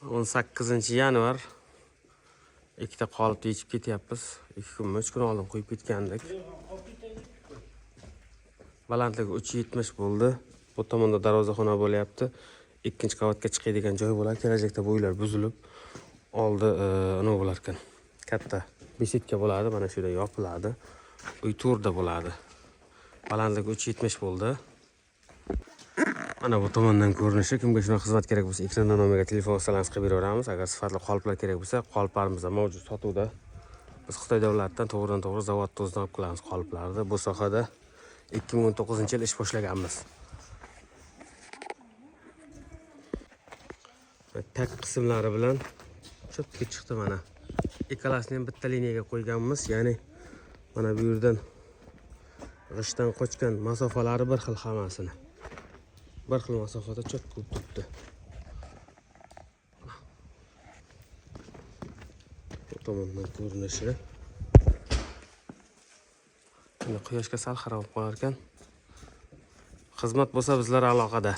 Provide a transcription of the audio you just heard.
18-yanvar ikkita qolipni yechib ketyapmiz. 2 kun, 3 kun oldin qo'yib ketgandik. Balandligi 3.70 bo'ldi. Bu tomonda darvozaxona bo'lyapti. Ikkinchi qavatga chiqadigan joy bo'ladi. Kelajakda bu uylar buzilib, oldi nima bo'lar ekan? Katta besetka bo'ladi, mana shu yerda yopiladi. Uy to'rda bo'ladi. Balandligi 3.70 bo'ldi. Mana bu tomondan ko'rinishi. Kimga shunaqa xizmat kerak bo'lsa, ekrandan nomerga telefon qilasangiz qilib beraveramiz. Agar sifatli qoliplar kerak bo'lsa, qoliplarimiz ham mavjud sotuvda. Biz Xitoy davlatidan to'g'ridan-to'g'ri zavodda o'zdan olib kelamiz qoliplarni. Bu sohada 2019-yil ish boshlaganmiz. Tak qismlari bilan cho'tga chiqdi mana. Ikkalasini ham bitta liniyaga qo'yganmiz, ya'ni mana bu yerdan g'ishtdan qochgan masofalari bir xil hammasini. Bir xil masofada cho'tga turibdi. Bu tomondan ko'rinishi. Endi quyoshga sal xarob qolar ekan. Xizmat bo'lsa bizlar aloqada.